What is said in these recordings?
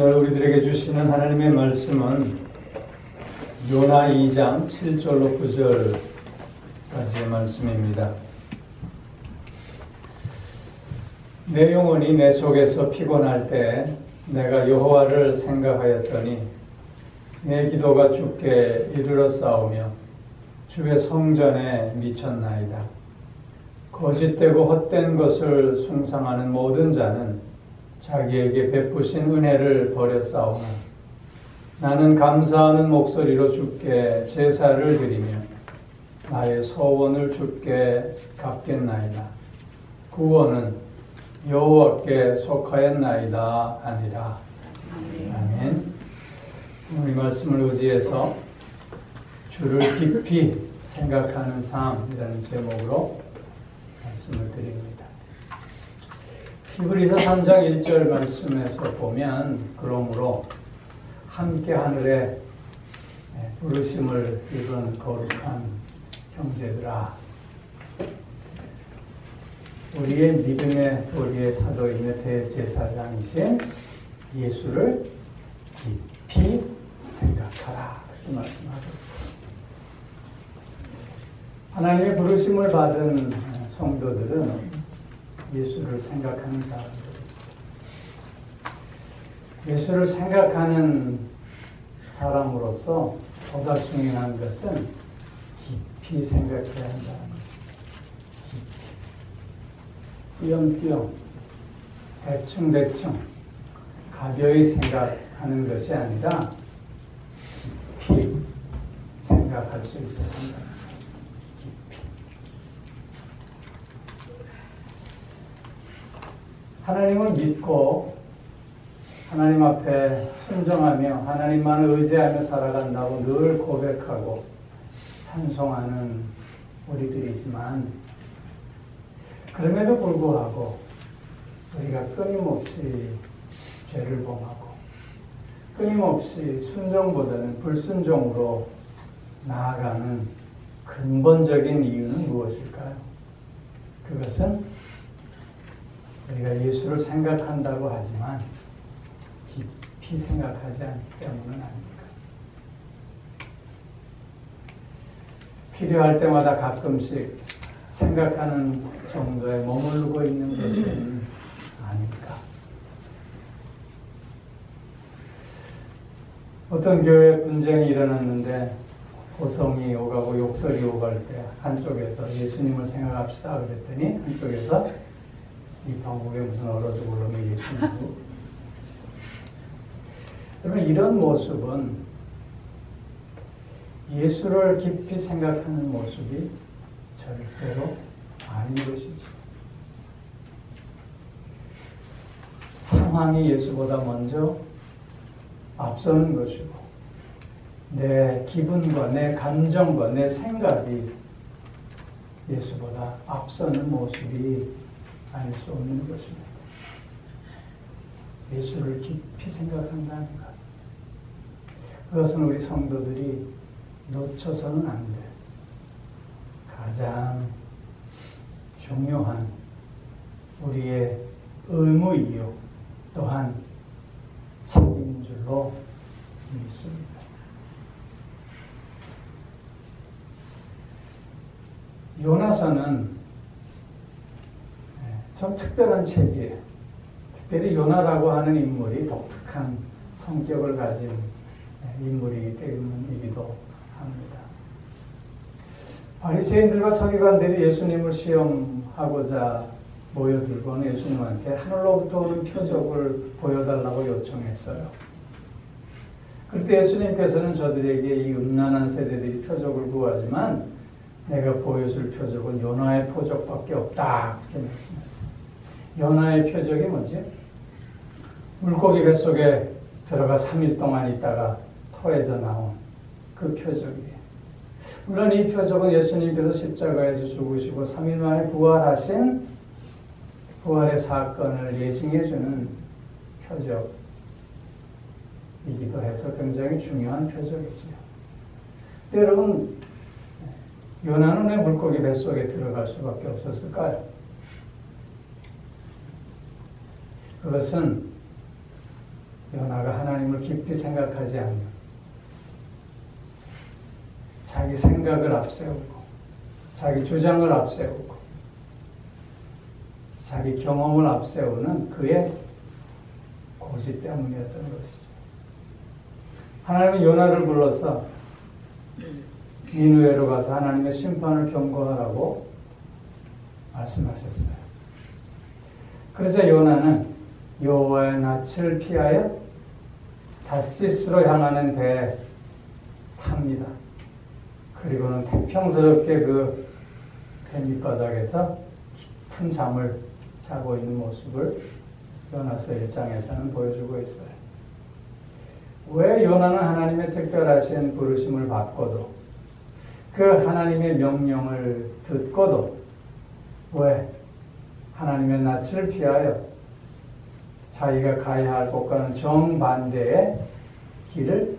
오늘 우리들에게 주시는 하나님의 말씀은 요나 2장 7절로 9절까지의 말씀입니다. 내 영혼이 내 속에서 피곤할 때 내가 여호와를 생각하였더니 내 기도가 주께 이르렀사오며 주의 성전에 미쳤나이다. 거짓되고 헛된 것을 숭상하는 모든 자는 자기에게 베푸신 은혜를 버렸사오나 나는 감사하는 목소리로 주께 제사를 드리며 나의 소원을 주께 갚겠나이다. 구원은 여호와께 속하였나이다 하니라. 아멘. 오늘 이 말씀을 의지해서 주를 깊이 생각하는 삶이라는 제목으로 말씀을 드립니다. 히브리서 3장 1절 말씀에서 보면 그러므로 함께 하늘에 부르심을 입은 거룩한 형제들아, 우리의 믿음의 우리의 사도이며 대제사장이신 예수를 깊이 생각하라, 이렇게 말씀하고 있습니다. 하나님의 부르심을 받은 성도들은 예수를 생각하는 사람들, 예수를 생각하는 사람으로서 보다 중요한 것은 깊이 생각해야 한다는 것입니다. 깊이. 띄엄띄엄, 대충대충, 가벼이 생각하는 것이 아니라 깊이 생각할 수 있어야 한다. 하나님을 믿고 하나님 앞에 순종하며 하나님만을 의지하며 살아간다고 늘 고백하고 찬송하는 우리들이지만, 그럼에도 불구하고 우리가 끊임없이 죄를 범하고 끊임없이 순종보다는 불순종으로 나아가는 근본적인 이유는 무엇일까요? 그것은 우리가 예수를 생각한다고 하지만 깊이 생각하지 않기 때문은 아닙니까? 필요할 때마다 가끔씩 생각하는 정도에 머무르고 있는 것은 아닐까? 어떤 교회에 분쟁이 일어났는데 고성이 오가고 욕설이 오갈 때 한쪽에서 예수님을 생각합시다 그랬더니 한쪽에서 이 방법에 무슨 얼어 죽을놈이 예수님이고. 여러분, 이런 모습은 예수를 깊이 생각하는 모습이 절대로 아닌 것이죠. 상황이 예수보다 먼저 앞서는 것이고, 내 기분과 내 감정과 내 생각이 예수보다 앞서는 모습이 아닐 수 없는 것입니다. 예수를 깊이 생각한다는 것, 그것은 우리 성도들이 놓쳐서는 안 돼. 가장 중요한 우리의 의무이요 또한 책임인 줄로 믿습니다. 요나서는 좀 특별한 책이에요. 특별히 요나라고 하는 인물이 독특한 성격을 가진 인물이기 때문이기도 합니다. 바리새인들과 서기관들이 예수님을 시험하고자 모여들고는 예수님한테 하늘로부터 오는 표적을 보여달라고 요청했어요. 그때 예수님께서는 저들에게 이 음란한 세대들이 표적을 구하지만 내가 보여줄 표적은 요나의 표적밖에 없다, 이렇게 말씀했어요. 요나의 표적이 뭐지? 물고기 뱃속에 들어가 3일 동안 있다가 토해져 나온 그 표적이에요. 물론 이 표적은 예수님께서 십자가에서 죽으시고 3일 만에 부활하신 부활의 사건을 예증해주는 표적이기도 해서 굉장히 중요한 표적이죠. 여러분, 요나는 왜 물고기 뱃속에 들어갈 수밖에 없었을까요? 그것은 요나가 하나님을 깊이 생각하지 않는, 자기 생각을 앞세우고 자기 주장을 앞세우고 자기 경험을 앞세우는 그의 고지 때문이었던 것이죠. 하나님은 요나를 불러서 니느웨로 가서 하나님의 심판을 경고하라고 말씀하셨어요. 그러자 요나는 여호와의 낯을 피하여 다시스로 향하는 배에 탑니다. 그리고는 태평스럽게 그 배 밑바닥에서 깊은 잠을 자고 있는 모습을 요나서 1장에서는 보여주고 있어요. 왜 요나는 하나님의 특별하신 부르심을 받고도 그 하나님의 명령을 듣고도 왜 하나님의 낯을 피하여 자기가 가야 할 곳과는 정반대의 길을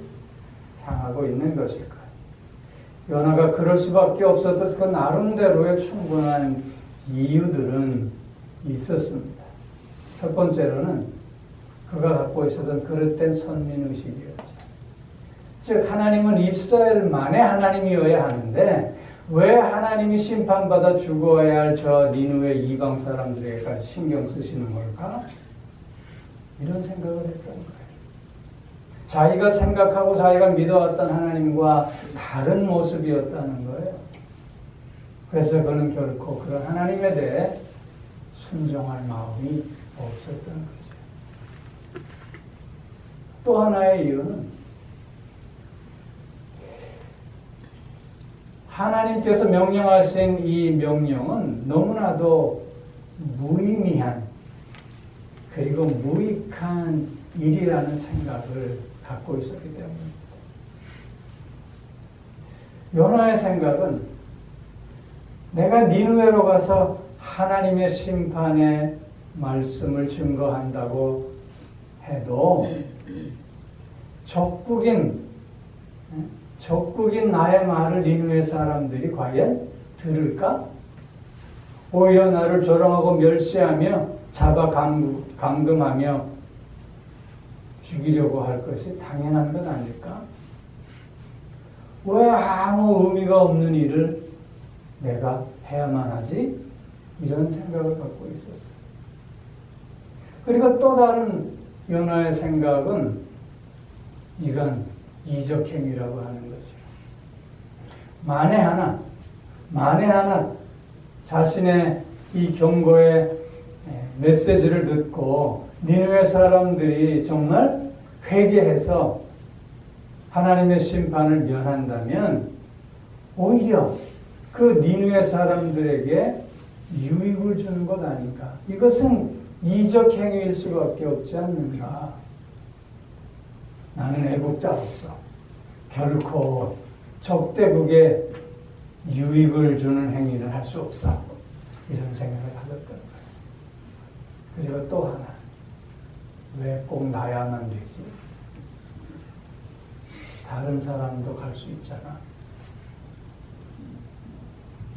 향하고 있는 것일까요? 요나가 그럴 수밖에 없었던 그 나름대로의 충분한 이유들은 있었습니다. 첫 번째로는 그가 갖고 있었던 그릇된 선민의식이었죠. 즉 하나님은 이스라엘만의 하나님이어야 하는데 왜 하나님이 심판받아 죽어야 할 저 니느웨 이방 사람들에게까지 신경 쓰시는 걸까? 이런 생각을 했던 거예요. 자기가 생각하고 자기가 믿어왔던 하나님과 다른 모습이었다는 거예요. 그래서 그는 결코 그런 하나님에 대해 순종할 마음이 없었던 거죠. 또 하나의 이유는 하나님께서 명령하신 이 명령은 너무나도 무의미한 그리고 무익한 일이라는 생각을 갖고 있었기 때문입니다. 요나의 생각은 내가 니느웨로 가서 하나님의 심판의 말씀을 증거한다고 해도 적국인 나의 말을 니느웨 사람들이 과연 들을까? 오히려 나를 조롱하고 멸시하며 잡아 감금하며 죽이려고 할 것이 당연한 것 아닐까? 왜 아무 의미가 없는 일을 내가 해야만 하지? 이런 생각을 갖고 있었어요. 그리고 또 다른 요나의 생각은 이건 이적행위라고 하는 거죠. 만에 하나 자신의 이 경고의 메시지를 듣고 니느웨 사람들이 정말 회개해서 하나님의 심판을 면한다면 오히려 그 니느웨 사람들에게 유익을 주는 것 아닌가? 이것은 이적 행위일 수밖에 없지 않는가? 나는 애국자로서 결코 적대국에 유익을 주는 행위를 할 수 없어. 이런 생각을 하셨던 거예요. 그리고 또 하나, 왜 꼭 나야만 되지? 다른 사람도 갈 수 있잖아.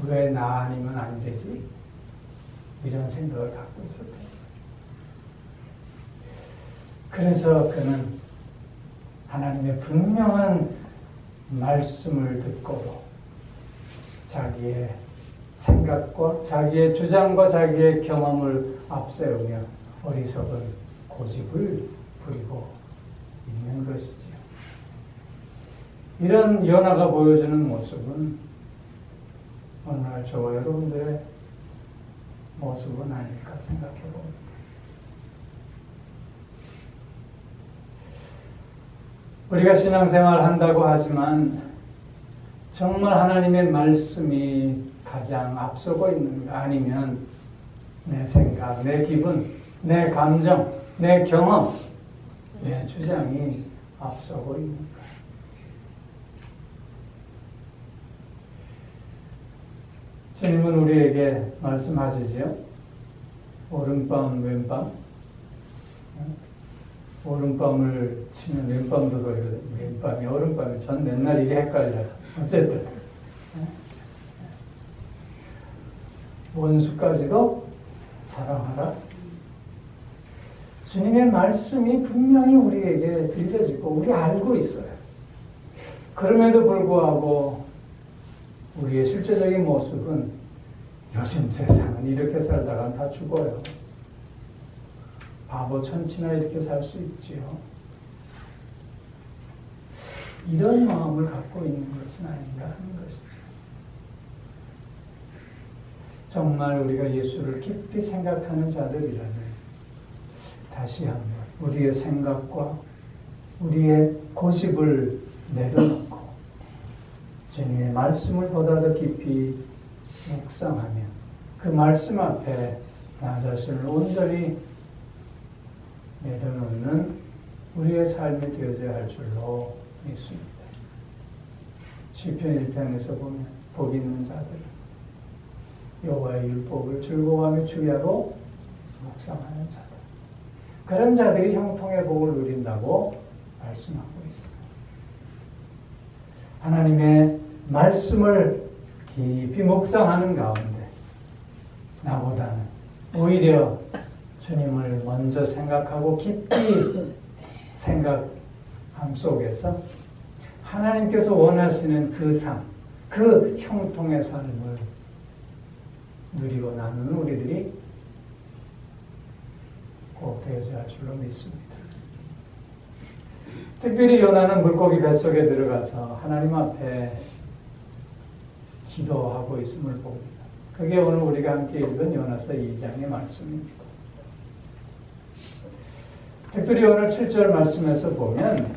왜 나 아니면 안 되지? 이런 생각을 갖고 있었던 거예요. 그래서 그는 하나님의 분명한 말씀을 듣고도 자기의 생각과 자기의 주장과 자기의 경험을 앞세우며 어리석은 고집을 부리고 있는 것이지요. 이런 요나가 보여주는 모습은 오늘날 저와 여러분들의 모습은 아닐까 생각해 봅니다. 우리가 신앙생활 한다고 하지만 정말 하나님의 말씀이 가장 앞서고 있는가? 아니면 내 생각, 내 기분, 내 감정, 내 경험, 내 주장이 앞서고 있는가? 주님은 우리에게 말씀하시지요. 오른밤, 왼밤. 오른밤을 치면 왼밤도 돌리거든요. 왼밤이 오른밤이 전 맨날 이게 헷갈려요. 어쨌든 원수까지도 사랑하라. 주님의 말씀이 분명히 우리에게 들려지고 우리 알고 있어요. 그럼에도 불구하고 우리의 실제적인 모습은 요즘 세상은 이렇게 살다가 다 죽어요. 바보 천치나 이렇게 살 수 있지요. 이런 마음을 갖고 있는 것은 아닌가 하는 것이죠. 정말 우리가 예수를 깊이 생각하는 자들이라면 다시 한번 우리의 생각과 우리의 고집을 내려놓고 주님의 말씀을 보다 더 깊이 묵상하며 그 말씀 앞에 나 자신을 온전히 내려놓는 우리의 삶이 되어져야 할 줄로 믿습니다. 시편 1편에서 보면 복 있는 자들은 여호와의 율법을 즐거워하며 주야로 묵상하는 자들. 그런 자들이 형통의 복을 누린다고 말씀하고 있습니다. 하나님의 말씀을 깊이 묵상하는 가운데 나보다는 오히려 주님을 먼저 생각하고 깊이 생각함 속에서 하나님께서 원하시는 그 삶, 그 형통의 삶을 누리고 나누는 우리들이 꼭 되어져야 할 줄로 믿습니다. 특별히 요나는 물고기 뱃속에 들어가서 하나님 앞에 기도하고 있음을 봅니다. 그게 오늘 우리가 함께 읽은 요나서 2장의 말씀입니다. 특별히 오늘 7절 말씀에서 보면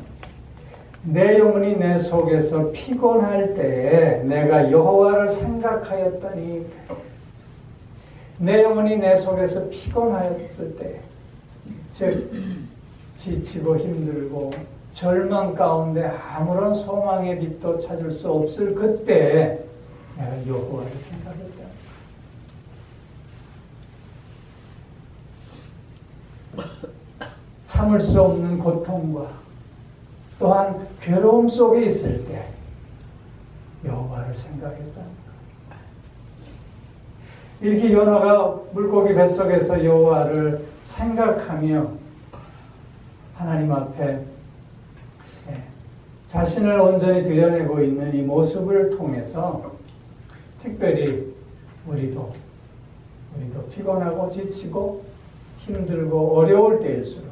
내 영혼이 내 속에서 피곤할 때에 내가 여호와를 생각하였더니 내 영혼이 내 속에서 피곤하였을 때 즉 지치고 힘들고 절망 가운데 아무런 소망의 빛도 찾을 수 없을 그때 내가 여호와를 생각했다. 참을 수 없는 고통과 또한 괴로움 속에 있을 때 여호와를 생각했다. 이렇게 요나가 물고기 뱃속에서 여호와를 생각하며 하나님 앞에 자신을 온전히 드러내고 있는 이 모습을 통해서 특별히 우리도 피곤하고 지치고 힘들고 어려울 때일수록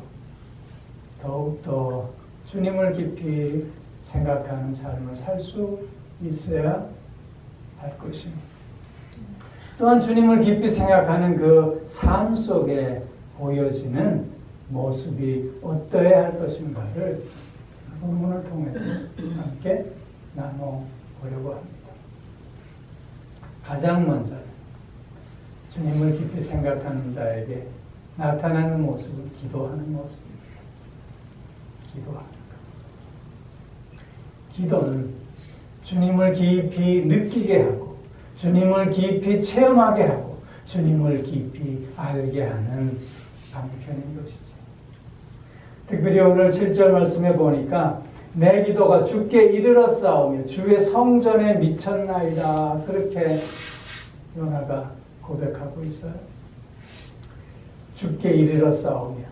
더욱더 주님을 깊이 생각하는 삶을 살 수 있어야 할 것입니다. 또한 주님을 깊이 생각하는 그 삶 속에 보여지는 모습이 어떠해야 할 것인가를 본문을 통해서 함께 나눠보려고 합니다. 가장 먼저 주님을 깊이 생각하는 자에게 나타나는 모습은 기도하는 모습입니다. 기도하는 것. 기도는 주님을 깊이 느끼게 하고 주님을 깊이 체험하게 하고 주님을 깊이 알게 하는 방편인 것이죠. 특별히 오늘 7절 말씀에 보니까 내 기도가 주께 이르렀사오며 주의 성전에 미쳤나이다. 그렇게 요나가 고백하고 있어요. 주께 이르렀사오며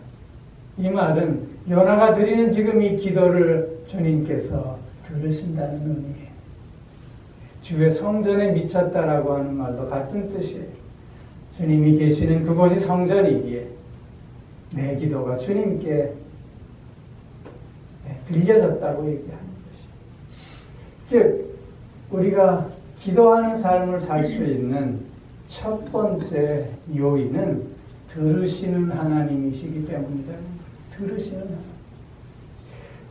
이 말은 요나가 드리는 지금 이 기도를 주님께서 들으신다는 의미예요. 주의 성전에 미쳤다라고 하는 말도 같은 뜻이에요. 주님이 계시는 그곳이 성전이기에 내 기도가 주님께 들려졌다고 얘기하는 것이죠. 즉 우리가 기도하는 삶을 살 수 있는 첫 번째 요인은 들으시는 하나님이시기 때문이다. 들으시는 하나님.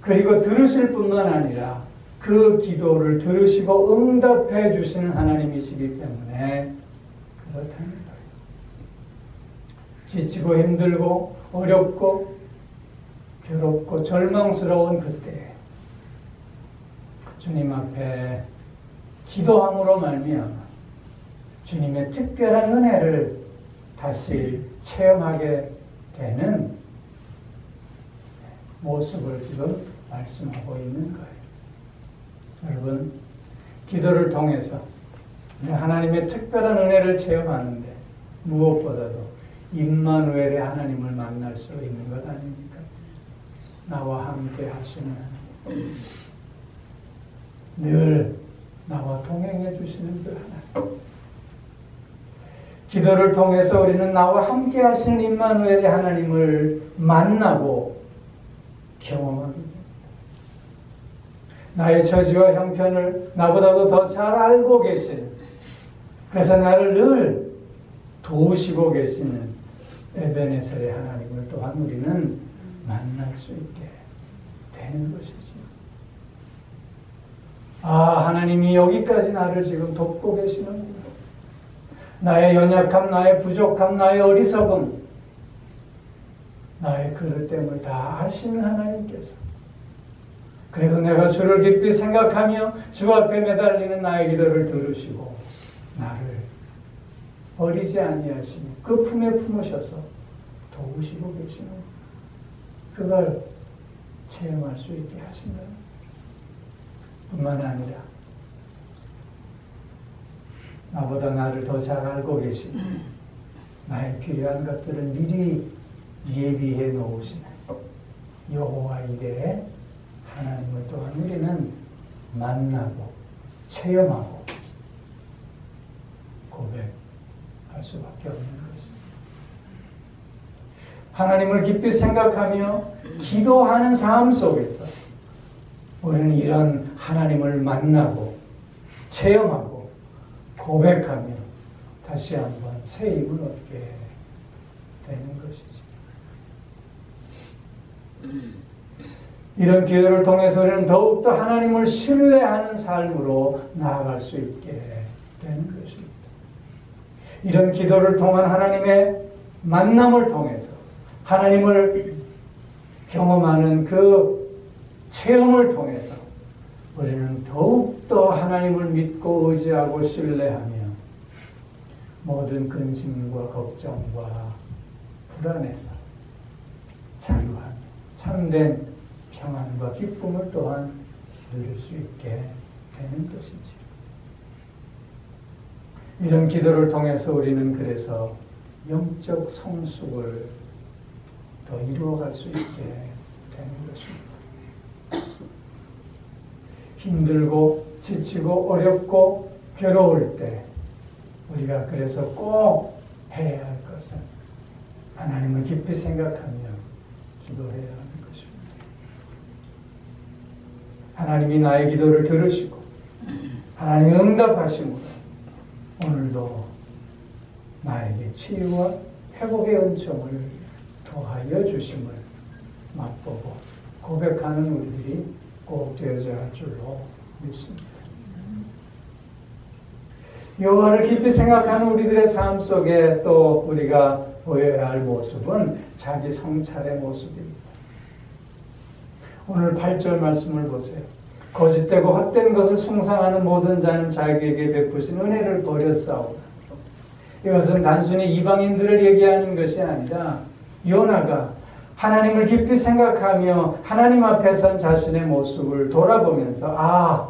그리고 들으실 뿐만 아니라 그 기도를 들으시고 응답해 주시는 하나님이시기 때문에 그렇다는 거예요. 지치고 힘들고 어렵고 괴롭고 절망스러운 그때 주님 앞에 기도함으로 말미암아 주님의 특별한 은혜를 다시 체험하게 되는 모습을 지금 말씀하고 있는 거예요. 여러분, 기도를 통해서 하나님의 특별한 은혜를 체험하는데 무엇보다도 임마누엘의 하나님을 만날 수 있는 것 아닙니까? 나와 함께 하시는 늘 나와 동행해 주시는 그 하나님. 기도를 통해서 우리는 나와 함께 하시는 임마누엘의 하나님을 만나고 경험하게 됩니다. 나의 처지와 형편을 나보다도 더 잘 알고 계시는, 그래서 나를 늘 도우시고 계시는 에베네셀의 하나님을 또한 우리는 만날 수 있게 되는 것이죠. 아, 하나님이 여기까지 나를 지금 돕고 계시는구나. 나의 연약함, 나의 부족함, 나의 어리석음, 나의 그릇됨을 다 아시는 하나님께서, 그래도 내가 주를 깊이 생각하며 주 앞에 매달리는 나의 기도를 들으시고 나를 버리지 아니하시며 그 품에 품으셔서 도우시고 계시는, 그걸 체험할 수 있게 하신다. 뿐만 아니라 나보다 나를 더 잘 알고 계시고 나의 필요한 것들을 미리 예비해 놓으시는 여호와 이레의 하나님을 또한 우리는 만나고 체험하고 고백할 수밖에 없는 것이죠. 하나님을 깊이 생각하며 기도하는 삶 속에서 우리는 이런 하나님을 만나고 체험하고 고백하며 다시 한번 새 힘을 얻게 되는 것이죠. 이런 기도를 통해서 우리는 더욱더 하나님을 신뢰하는 삶으로 나아갈 수 있게 되는 것입니다. 이런 기도를 통한 하나님의 만남을 통해서 하나님을 경험하는 그 체험을 통해서 우리는 더욱더 하나님을 믿고 의지하고 신뢰하며 모든 근심과 걱정과 불안에서 자유하며 참된 평안과 기쁨을 또한 누릴 수 있게 되는 것이지. 이런 기도를 통해서 우리는 그래서 영적 성숙을 더 이루어갈 수 있게 되는 것입니다. 힘들고 지치고 어렵고 괴로울 때 우리가 그래서 꼭 해야 할 것은 하나님을 깊이 생각하며 기도해야 하는 것입니다. 하나님이 나의 기도를 들으시고 하나님이 응답하심으로 오늘도 나에게 치유와 회복의 은총을 더하여 주심을 맛보고 고백하는 우리들이 꼭 되어져야 할 줄로 믿습니다. 여호와를 깊이 생각하는 우리들의 삶 속에 또 우리가 보여야 할 모습은 자기 성찰의 모습입니다. 오늘 8절 말씀을 보세요. 거짓되고 헛된 것을 숭상하는 모든 자는 자기에게 베푸신 은혜를 버렸사오나. 이것은 단순히 이방인들을 얘기하는 것이 아니라 요나가 하나님을 깊이 생각하며 하나님 앞에 선 자신의 모습을 돌아보면서 아,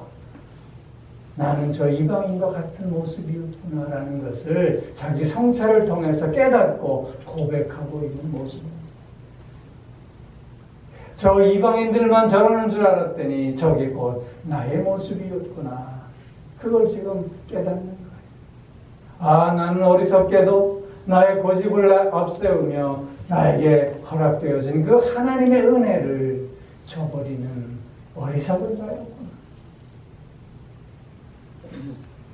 나는 저 이방인과 같은 모습이었구나라는 것을 자기 성찰을 통해서 깨닫고 고백하고 있는 모습입니다. 저 이방인들만 저러는 줄 알았더니 저게 곧 나의 모습이었구나. 그걸 지금 깨닫는 거예요. 아, 나는 어리석게도 나의 고집을 앞세우며 나에게 허락되어진 그 하나님의 은혜를 저버리는 어리석은 자였구나.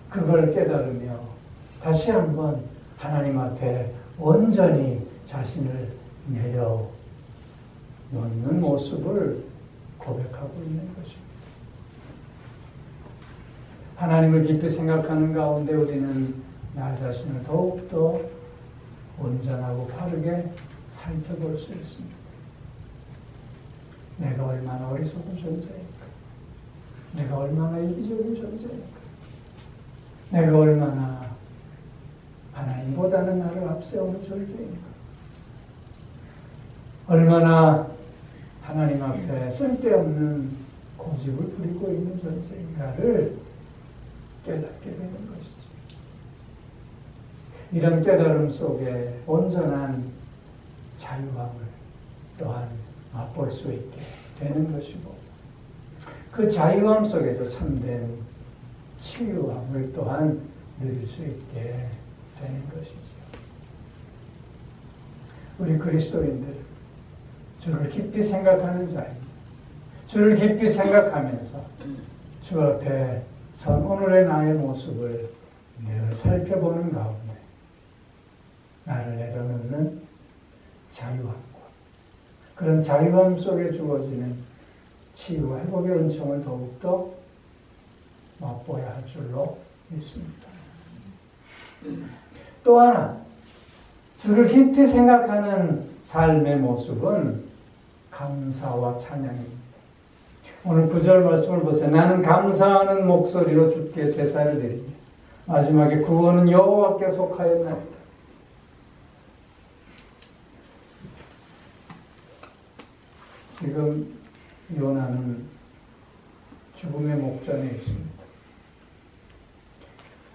그걸 깨달으며 다시 한번 하나님 앞에 온전히 자신을 내려놓는 모습을 고백하고 있는 것입니다. 하나님을 깊이 생각하는 가운데 우리는 나 자신을 더욱더 온전하고 바르게 살펴볼 수 있습니다. 내가 얼마나 어리석은 존재일까? 내가 얼마나 이기적인 존재일까? 내가 얼마나 하나님보다는 나를 앞세우는 존재인가? 얼마나 하나님 앞에 쓸데없는 고집을 부리고 있는 존재인가를 깨닫게 되는 것이죠. 이런 깨달음 속에 온전한 자유함을 또한 맛볼 수 있게 되는 것이고, 그 자유함 속에서 참된 치유함을 또한 누릴 수 있게 되는 것이죠. 우리 그리스도인들 주를 깊이 생각하는 자입니다. 주를 깊이 생각하면서 주 앞에 선 오늘의 나의 모습을 늘 살펴보는 가운데 나를 내려놓는 자유함과 그런 자유함 속에 주어지는 치유와 회복의 은총을 더욱더 맛보아야 할 줄로 믿습니다. 또 하나, 주를 깊이 생각하는 삶의 모습은 감사와 찬양입니다. 오늘 9절 말씀을 보세요. 나는 감사하는 목소리로 주께 제사를 드리며 마지막에 구원은 여호와께 속하였나이다. 지금 요나는 죽음의 목전에 있습니다.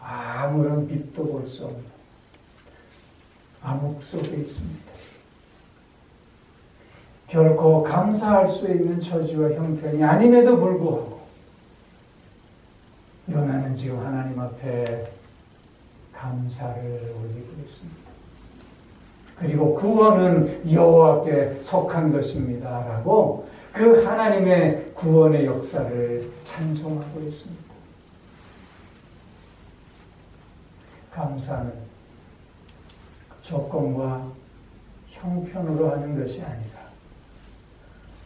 아무런 빛도 볼 수 없는 암흑 속에 있습니다. 결코 감사할 수 있는 처지와 형편이 아님에도 불구하고 요나는 지금 하나님 앞에 감사를 올리고 있습니다. 그리고 구원은 여호와께 속한 것입니다 라고 그 하나님의 구원의 역사를 찬송하고 있습니다. 감사는 조건과 형편으로 하는 것이 아니라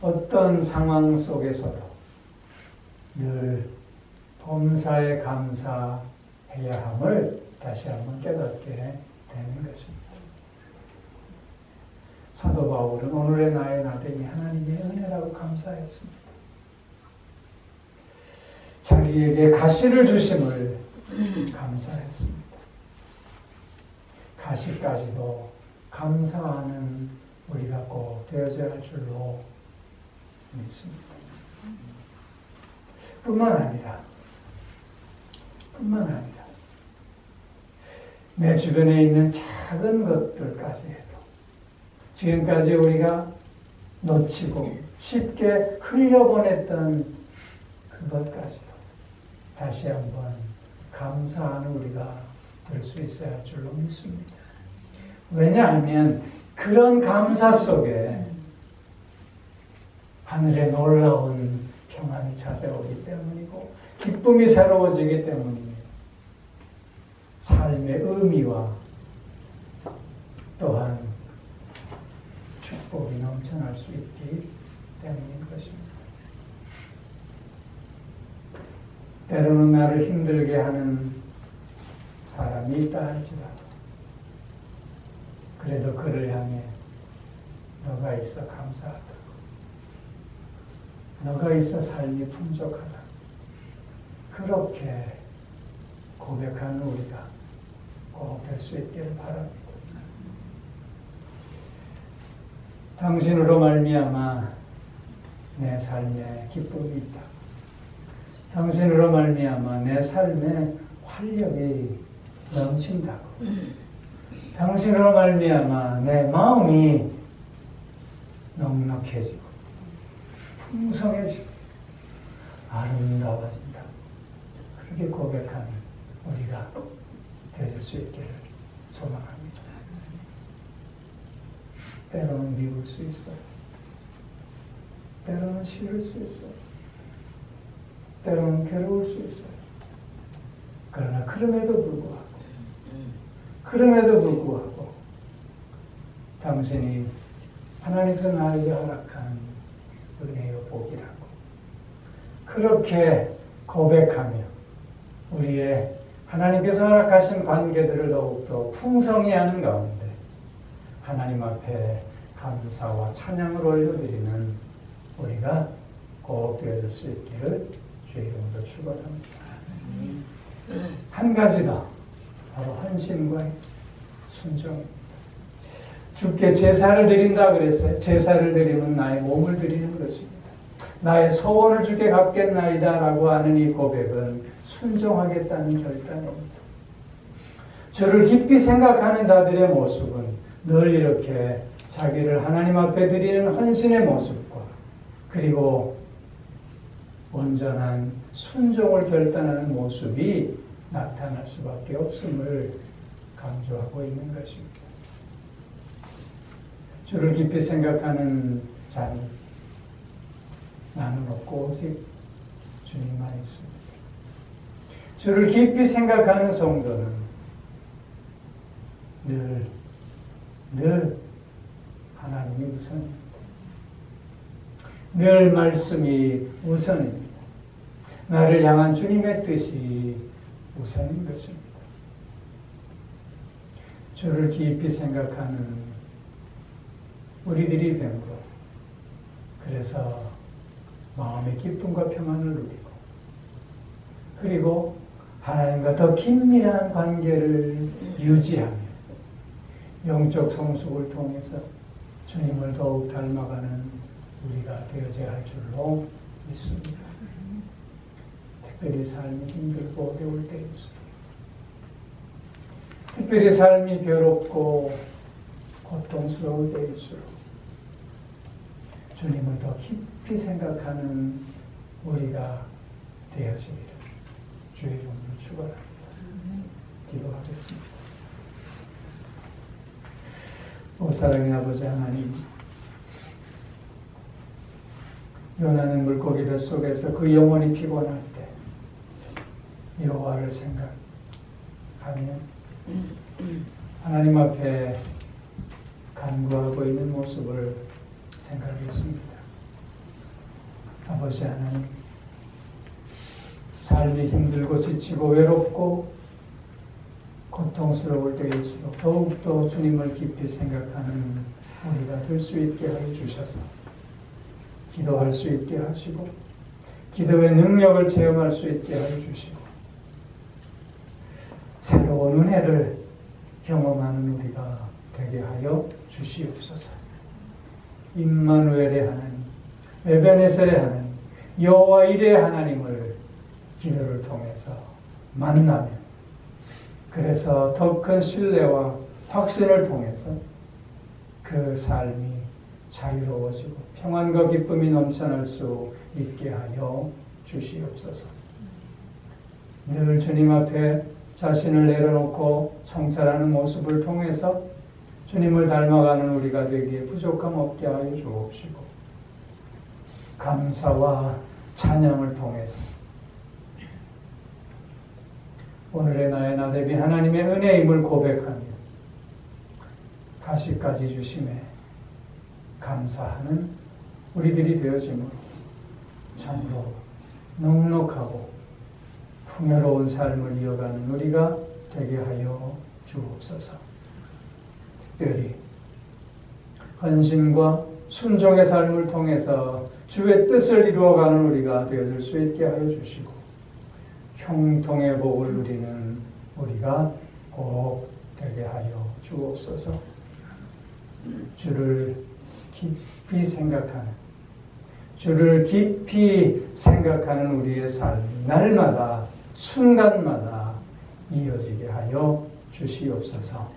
어떤 상황 속에서도 늘 범사에 감사해야 함을 다시 한번 깨닫게 되는 것입니다. 사도 바울은 오늘의 나의 나됨이 하나님의 은혜라고 감사했습니다. 자기에게 가시를 주심을 감사했습니다. 가시까지도 감사하는 우리가 꼭 되어져야 할 줄로 믿습니다. 뿐만 아니라 내 주변에 있는 작은 것들까지 해도 지금까지 우리가 놓치고 쉽게 흘려보냈던 그것까지도 다시 한번 감사하는 우리가 될 수 있어야 할 줄로 믿습니다. 왜냐하면 그런 감사 속에 하늘의 놀라운 평안이 찾아오기 때문이고 기쁨이 새로워지기 때문이에요. 삶의 의미와 또한 축복이 넘쳐날 수 있기 때문인 것입니다. 때로는 나를 힘들게 하는 사람이 있다 할지라도 그래도 그를 향해 너가 있어 감사하다. 너가 있어 삶이 풍족하다. 그렇게 고백하는 우리가 꼭 될 수 있기를 바랍니다. 당신으로 말미암아 내 삶에 기쁨이 있다. 당신으로 말미암아 내 삶에 활력이 넘친다고. 당신으로 말미암아 내 마음이 넉넉해지고 풍성해지고 아름다워진다. 그렇게 고백하는 우리가 되실 수 있기를 소망합니다. 때로는 미울 수 있어요. 때로는 싫을 수 있어요. 때로는 괴로울 수 있어요. 그러나 그럼에도 불구하고 당신이 하나님께서 나에게 허락한 은혜요 복이라고 그렇게 고백하며 우리의 하나님께서 허락하신 관계들을 더욱더 풍성히 하는 가운데 하나님 앞에 감사와 찬양을 올려드리는 우리가 꼭 되어질 수 있기를 주의 이름으로 축원합니다. 한 가지 더 바로 헌신과 순종입니다. 주께 제사를 드린다 그랬어요. 제사를 드리면 나의 몸을 드리는 것입니다. 나의 소원을 주께 갚겠나이다 라고 하는 이 고백은 순종하겠다는 결단입니다. 주를 깊이 생각하는 자들의 모습은 늘 이렇게 자기를 하나님 앞에 드리는 헌신의 모습과 그리고 온전한 순종을 결단하는 모습이 나타날 수밖에 없음을 강조하고 있는 것입니다. 주를 깊이 생각하는 자는 나는 없고 오직 주님만 있습니다. 주를 깊이 생각하는 성도는 늘 하나님이 우선입니다. 늘 말씀이 우선입니다. 나를 향한 주님의 뜻이 우선인 것입니다. 주를 깊이 생각하는 우리들이 되므로 그래서 마음의 기쁨과 평안을 누리고 그리고 하나님과 더 긴밀한 관계를 유지하며 영적 성숙을 통해서 주님을 더욱 닮아가는 우리가 되어져야 할 줄로 믿습니다. 특별히 삶이 힘들고 어려울 때일수록 특별히 삶이 괴롭고 고통스러울 때일수록 주님을 더 깊이 생각하는 우리가 되어지기를 주의 이름으로 축원합니다. 기도하겠습니다. 오 사랑의 아버지 하나님, 요나는 물고기 뱃속에서 그 영혼이 피곤할 때 여호와를 생각하며 하나님 앞에 간구하고 있는 모습을 생각했습니다. 아버지 하나님, 삶이 힘들고 지치고 외롭고 고통스러울 때일수록 더욱더 주님을 깊이 생각하는 우리가 될 수 있게 하여 주셔서 기도할 수 있게 하시고 기도의 능력을 체험할 수 있게 하여 주시고 새로운 은혜를 경험하는 우리가 되게 하여 주시옵소서. 임마누엘의 하나님, 에베네셀의 하나님, 여호와 이레의 하나님을 기도를 통해서 만나며 그래서 더 큰 신뢰와 확신을 통해서 그 삶이 자유로워지고 평안과 기쁨이 넘쳐날 수 있게 하여 주시옵소서. 늘 주님 앞에 자신을 내려놓고 성찰하는 모습을 통해서 주님을 닮아가는 우리가 되기에 부족함 없게 하여 주옵시고 감사와 찬양을 통해서 오늘의 나의 나 대비 하나님의 은혜임을 고백하며 가시까지 주심에 감사하는 우리들이 되어지므로 참으로 넉넉하고 풍요로운 삶을 이어가는 우리가 되게 하여 주옵소서. 특별히 헌신과 순종의 삶을 통해서 주의 뜻을 이루어가는 우리가 되어질 수 있게 하여 주시고 형통의 복을 누리는 우리가 꼭 되게 하여 주옵소서. 주를 깊이 생각하는 우리의 삶이 날마다 순간마다 이어지게 하여 주시옵소서.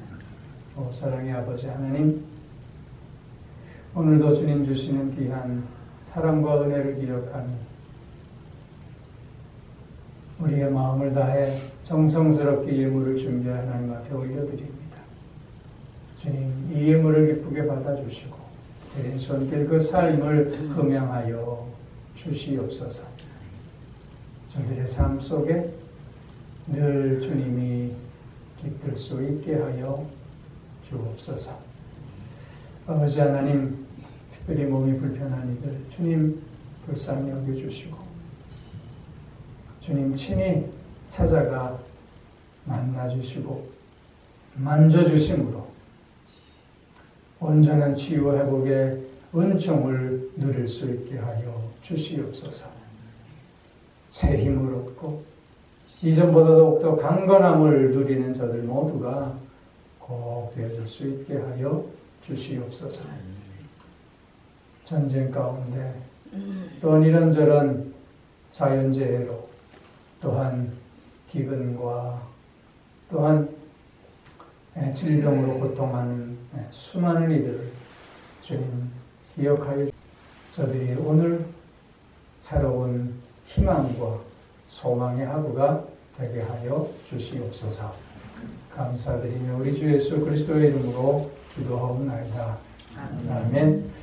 오 사랑의 아버지 하나님, 오늘도 주님 주시는 귀한 사랑과 은혜를 기억하며 우리의 마음을 다해 정성스럽게 예물을 준비해 하나님 앞에 올려드립니다. 주님, 이 예물을 기쁘게 받아주시고 드린 손길 그 삶을 흠양하여 주시옵소서. 저들의 삶 속에 늘 주님이 깃들 수 있게 하여 주옵소서. 아버지 하나님, 특별히 몸이 불편한 이들 주님 불쌍히 여겨주시고 주님 친히 찾아가 만나주시고 만져주심으로 온전한 치유와 회복의 은총을 누릴 수 있게 하여 주시옵소서. 새 힘을 얻고 이전보다 더욱더 강건함을 누리는 저들 모두가 꼭 되어질 수 있게 하여 주시옵소서. 전쟁 가운데 또한 이런저런 자연재해로 또한 기근과 또한 질병으로 고통하는 수많은 이들을 주님 기억하여 저들이 오늘 새로운 희망과 소망의 하루가 되게 하여 주시옵소서. 감사드리며 우리 주 예수 그리스도의 이름으로 기도하옵나이다. 아멘.